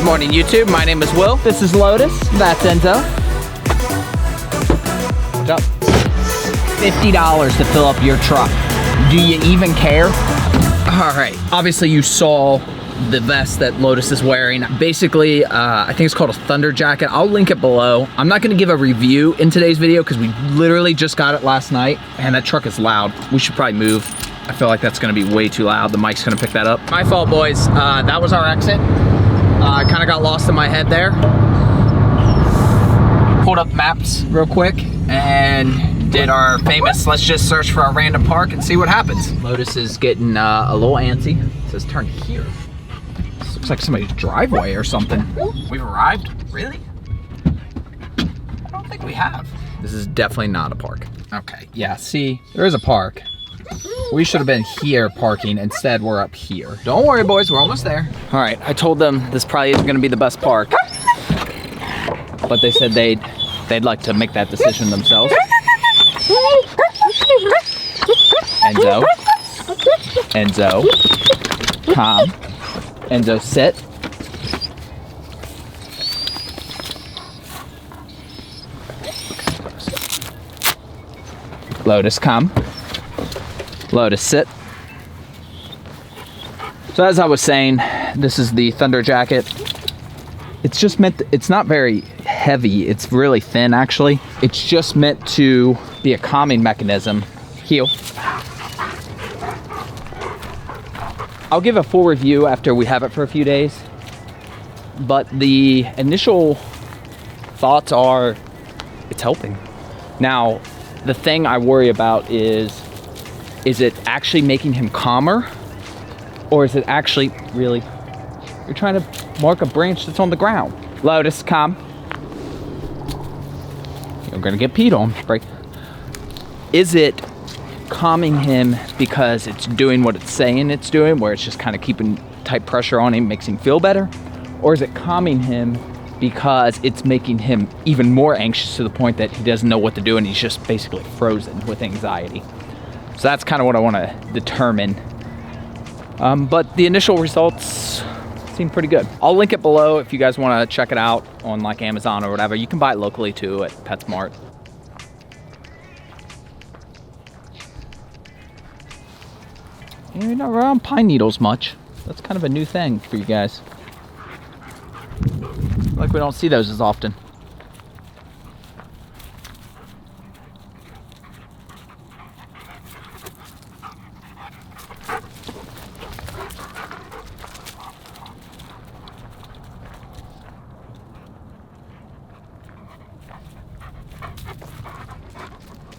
morning, YouTube. My name is Will. This is Lotus. That's Enzo. What's up? $50 to fill up your truck. Do you even care? All right. Obviously, you saw the vest that Lotus is wearing. Basically, I think it's called a thunder jacket. I'll link it below. I'm not going to give a review in today's video because we literally just got it last night, and that truck is loud. We should probably move. I feel like that's going to be way too loud. The mic's going to pick that up. My fault, boys. That was our exit. I kind of got lost in my head there. Pulled up maps real quick and did our famous, let's just search for a random park and see what happens. Lotus is getting a little antsy. It says turn here. This looks like somebody's driveway or something. We've arrived? Really? I don't think we have. This is definitely not a park. Okay, yeah, see, there is a park. We should have been here parking. Instead, we're up here. Don't worry, boys, we're almost there. All right, I told them this probably isn't gonna be the best park, but they said they'd like to make that decision themselves. Enzo. Enzo. Calm. Enzo, sit. Lotus, come. Lotus, sit. So as I was saying, this is the thunder jacket. It's just meant, it's not very heavy. It's really thin, actually. It's just meant to be a calming mechanism. Heel. I'll give a full review after we have it for a few days. But the initial thoughts are, it's helping. Now, the thing I worry about is it actually making him calmer? Or is it actually, really, you're trying to mark a branch that's on the ground. Lotus, calm. You're gonna get peed on, right? Is it calming him because it's doing what it's saying it's doing, where it's just kind of keeping tight pressure on him, makes him feel better? Or is it calming him because it's making him even more anxious to the point that he doesn't know what to do and he's just basically frozen with anxiety? So that's kind of what I want to determine. But the initial results seem pretty good. I'll link it below if you guys want to check it out on like Amazon or whatever. You can buy it locally too at PetSmart. You're not around pine needles much. That's kind of a new thing for you guys. Like we don't see those as often.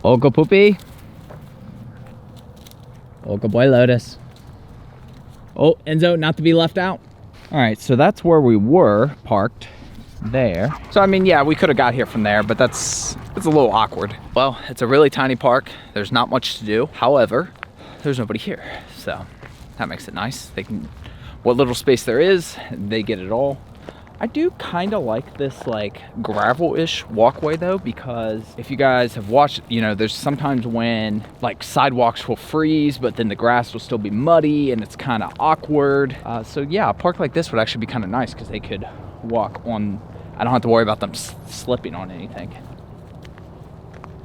Oh, good poopy. Oh, good boy, Lotus. Oh, Enzo, not to be left out. All right, so that's where we were parked there. So, I mean, yeah, we could have got here from there, but it's a little awkward. Well, it's a really tiny park. There's not much to do. However, there's nobody here. So that makes it nice. They can, what little space there is, they get it all. I do kind of like this like gravel-ish walkway though, because if you guys have watched, you know, there's sometimes when like sidewalks will freeze, but then the grass will still be muddy and it's kind of awkward. So yeah, a park like this would actually be kind of nice because they could walk on, I don't have to worry about them slipping on anything.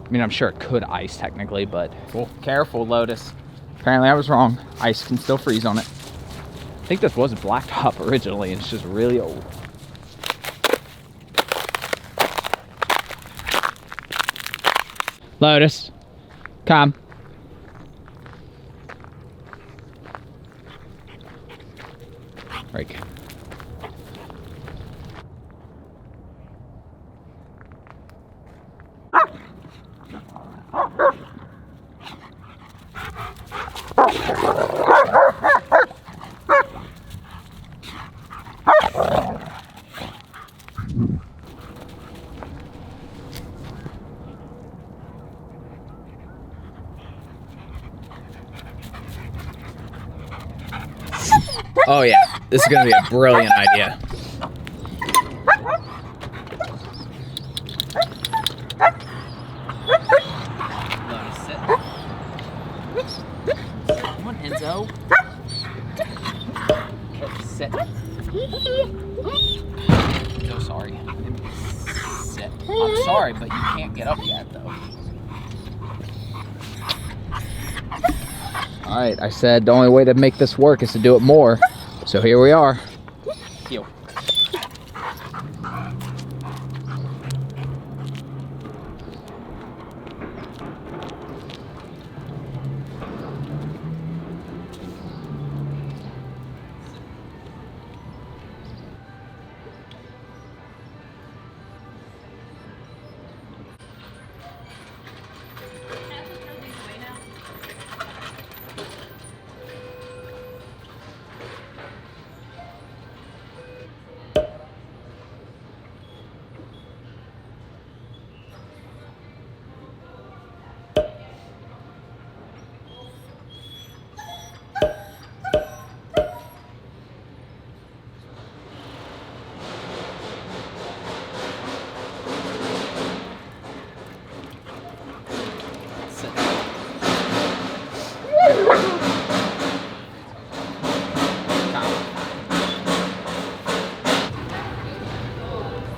I mean, I'm sure it could ice technically, but well, careful, Lotus. Apparently I was wrong. Ice can still freeze on it. I think this was blacktop originally, and it's just really old. Lotus, come. Right. Oh yeah, this is gonna be a brilliant idea. Come on, Enzo. Okay, sit. I'm sorry, but you can't get up yet, though. All right, I said the only way to make this work is to do it more. So here we are. Heel.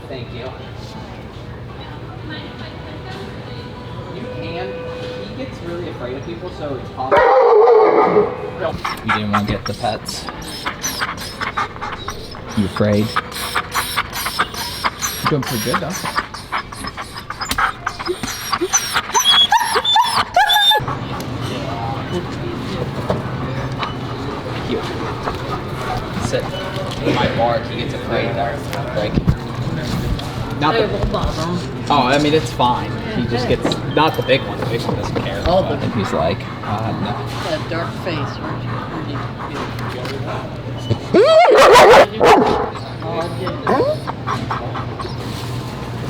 Thank you. You can. He gets really afraid of people, so it's possible. You didn't want to get the pets. You afraid? You're doing pretty good, though. Cute. Sit. He might bark. He gets afraid there. Like. Not the, oh, I mean, it's fine. He just gets, not the big one. The big one doesn't care. Oh, I think he's like, no. That dark face.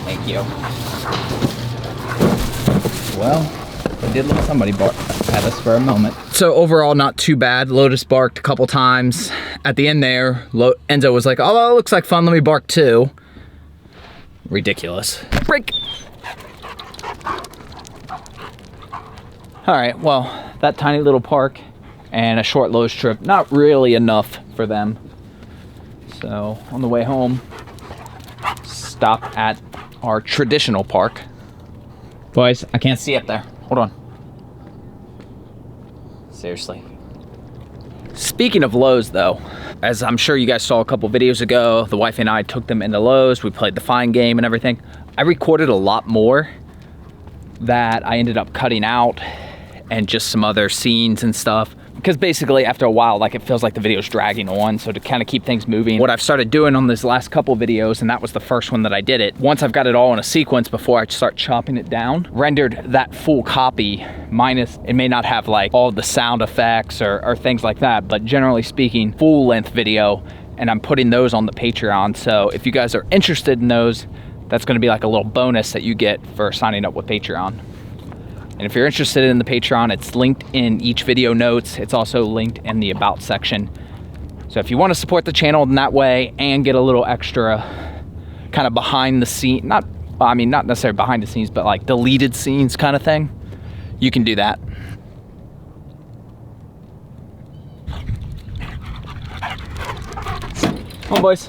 Thank you. Well, I did let somebody bark at us for a moment. So overall, not too bad. Lotus barked a couple times. At the end there, Enzo was like, oh, that looks like fun. Let me bark too. Ridiculous. Break. All right, well, that tiny little park and a short Lowe's trip, not really enough for them. So on the way home, stop at our traditional park. Boys, I can't see up there. Hold on. Seriously. Speaking of Lowe's though, as I'm sure you guys saw a couple videos ago, the wife and I took them into Lowe's. We played the Find game and everything. I recorded a lot more that I ended up cutting out and just some other scenes and stuff. Because basically after a while, like it feels like the video's dragging on. So to kind of keep things moving, what I've started doing on this last couple videos, and that was the first one that I did it, once I've got it all in a sequence before I start chopping it down, rendered that full copy minus, it may not have like all the sound effects or things like that, but generally speaking, full length video, and I'm putting those on the Patreon. So if you guys are interested in those, that's gonna be like a little bonus that you get for signing up with Patreon. And if you're interested in the Patreon, it's linked in each video notes. It's also linked in the About section. So if you want to support the channel in that way and get a little extra kind of behind the scene, not necessarily behind the scenes, but like deleted scenes kind of thing, you can do that. Come on, boys.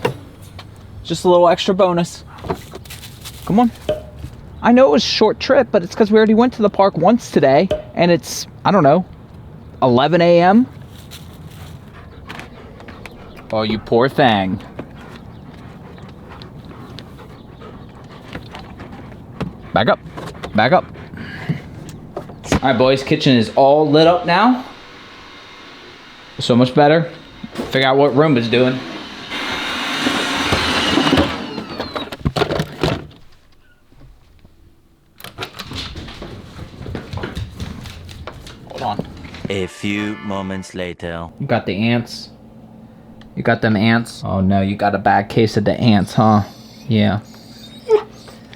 Just a little extra bonus. Come on. I know it was a short trip, but it's because we already went to the park once today, and it's, I don't know, 11 a.m. Oh, you poor thing. Back up, back up. All right, boys, kitchen is all lit up now. So much better. Figure out what Roomba's doing. A few moments later. You got the ants? You got them ants? Oh no, you got a bad case of the ants, huh? Yeah.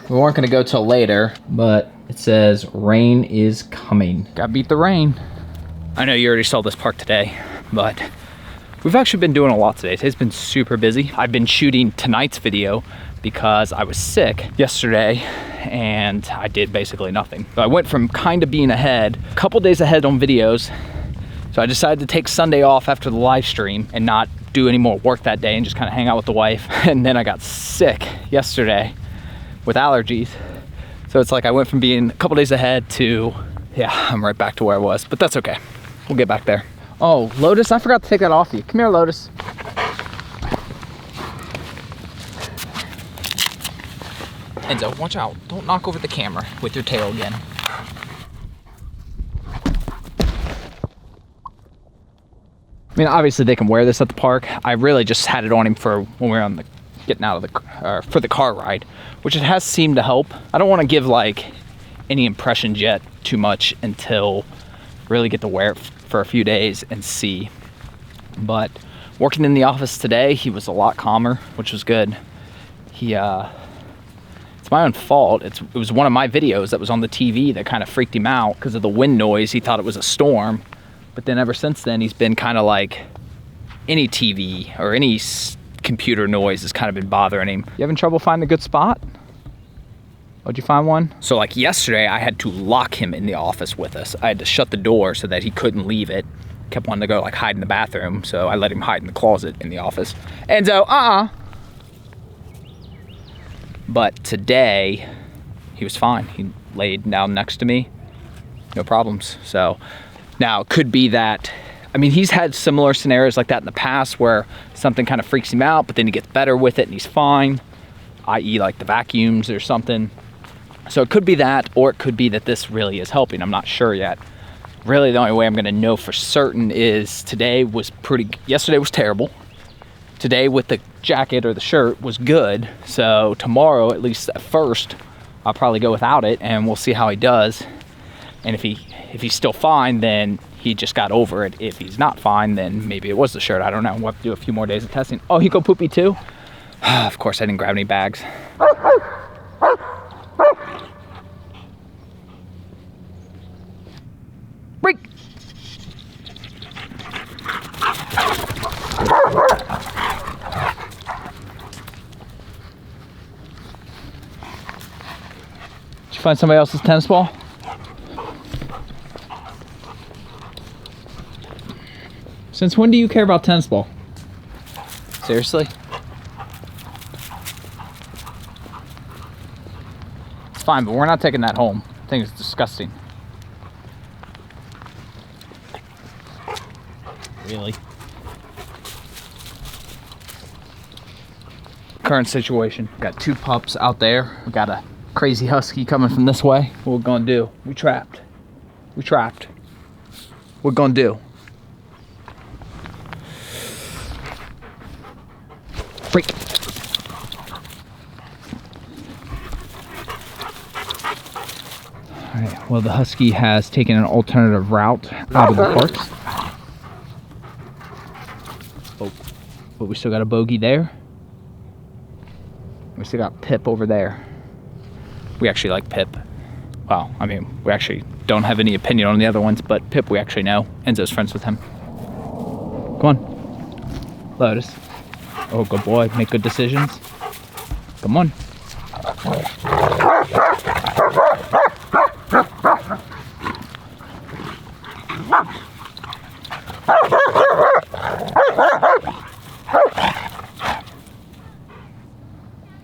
We weren't gonna go till later, but it says rain is coming. Gotta beat the rain. I know you already saw this park today, but we've actually been doing a lot today. Today's been super busy. I've been shooting tonight's video because I was sick yesterday and I did basically nothing. So I went from kind of being ahead, a couple days ahead on videos. So I decided to take Sunday off after the live stream and not do any more work that day and just kind of hang out with the wife. And then I got sick yesterday. with allergies. So it's like I went from being a couple days ahead to, yeah, I'm right back to where I was, but that's okay. We'll get back there. Oh, Lotus, I forgot to take that off you. Come here, Lotus. Enzo, watch out. Don't knock over the camera with your tail again. I mean, obviously they can wear this at the park. I really just had it on him for when we were on the getting out of the for the car ride, which it has seemed to help. I don't want to give like any impressions yet too much until really get to wear it for a few days and see. But working in the office today, he was a lot calmer, which was good. He it's my own fault. It was one of my videos that was on the TV that kind of freaked him out because of the wind noise. He thought it was a storm. But then ever since then, he's been kind of like any TV or any computer noise has kind of been bothering him. You having trouble finding a good spot? What'd you find one? So like yesterday, I had to lock him in the office with us. I had to shut the door so that he couldn't leave it. Kept wanting to go like hide in the bathroom, so I let him hide in the closet in the office. Enzo, But today, he was fine. He laid down next to me, no problems. So now it could be that, I mean, he's had similar scenarios like that in the past where something kind of freaks him out, but then he gets better with it and he's fine, i.e. like the vacuums or something. So it could be that, or it could be that this really is helping. I'm not sure yet. Really, the only way I'm gonna know for certain is today was yesterday was terrible. Today with the jacket or the shirt was good. So tomorrow, at least at first, I'll probably go without it and we'll see how he does. And if he's still fine, then he just got over it. If he's not fine, then maybe it was the shirt. I don't know. We'll have to do a few more days of testing. Oh, he go poopy too? Of course, I didn't grab any bags. Break. Did you find somebody else's tennis ball? Since when do you care about tennis ball? Seriously? It's fine, but we're not taking that home. I think it's disgusting. Really? Current situation. Got two pups out there. We got a crazy husky coming from this way. What we're gonna do? We trapped. We trapped. What we're gonna do? Freak. All right, well, the husky has taken an alternative route out of the park. Oh, but we still got a bogey there. We still got Pip over there. We actually like Pip. Well, I mean, we actually don't have any opinion on the other ones, but Pip we actually know. Enzo's friends with him. Come on, Lotus. Oh, good boy. Make good decisions. Come on.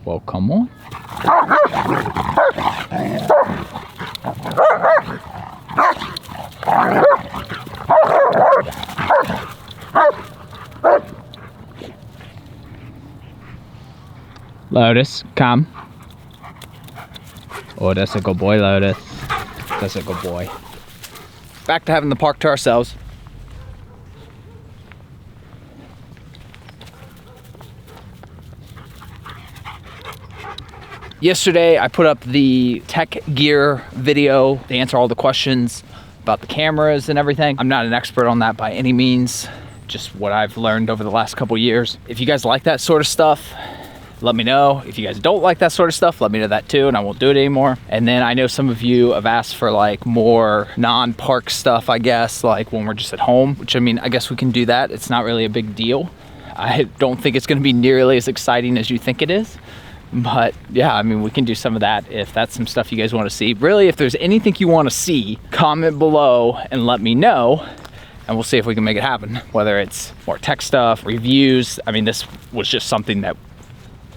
Well, come on. Lotus, come. Oh, that's a good boy, Lotus. That's a good boy. Back to having the park to ourselves. Yesterday, I put up the tech gear video to answer all the questions about the cameras and everything. I'm not an expert on that by any means, just what I've learned over the last couple years. If you guys like that sort of stuff, let me know. If you guys don't like that sort of stuff, let me know that too, and I won't do it anymore. And then I know some of you have asked for like more non-park stuff, I guess, like when we're just at home, which I mean, I guess we can do that. It's not really a big deal. I don't think it's gonna be nearly as exciting as you think it is. But yeah, I mean, we can do some of that if that's some stuff you guys want to see. Really, if there's anything you want to see, comment below and let me know, and we'll see if we can make it happen. Whether it's more tech stuff, reviews. I mean, this was just something that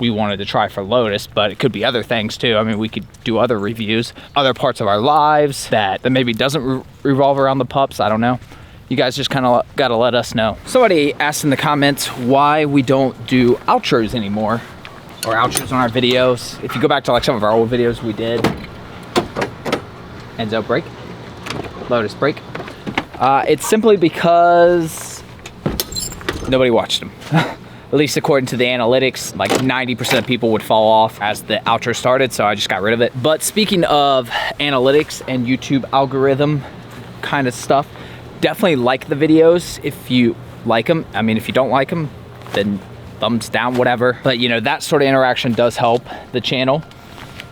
we wanted to try for Lotus, but it could be other things too. I mean, we could do other reviews, other parts of our lives that maybe doesn't revolve around the pups. I don't know. You guys just kind of gotta let us know. Somebody asked in the comments why we don't do outros anymore, or outros on our videos. If you go back to like some of our old videos we did. Enzo, break. Lotus, break. It's simply because nobody watched them. At least according to the analytics, like 90% of people would fall off as the outro started, so I just got rid of it. But speaking of analytics and YouTube algorithm kind of stuff, definitely like the videos if you like them. I mean, if you don't like them, then thumbs down, whatever. But you know, that sort of interaction does help the channel.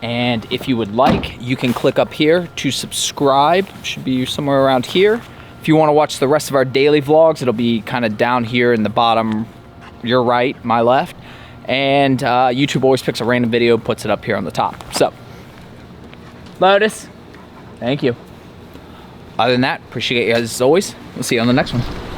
And if you would like, you can click up here to subscribe. Should be somewhere around here. If you want to watch the rest of our daily vlogs, it'll be kind of down here in the bottom, your right, my left. And YouTube always picks a random video, puts it up here on the top. So, Lotus, thank you. Other than that, appreciate you guys as always. We'll see you on the next one.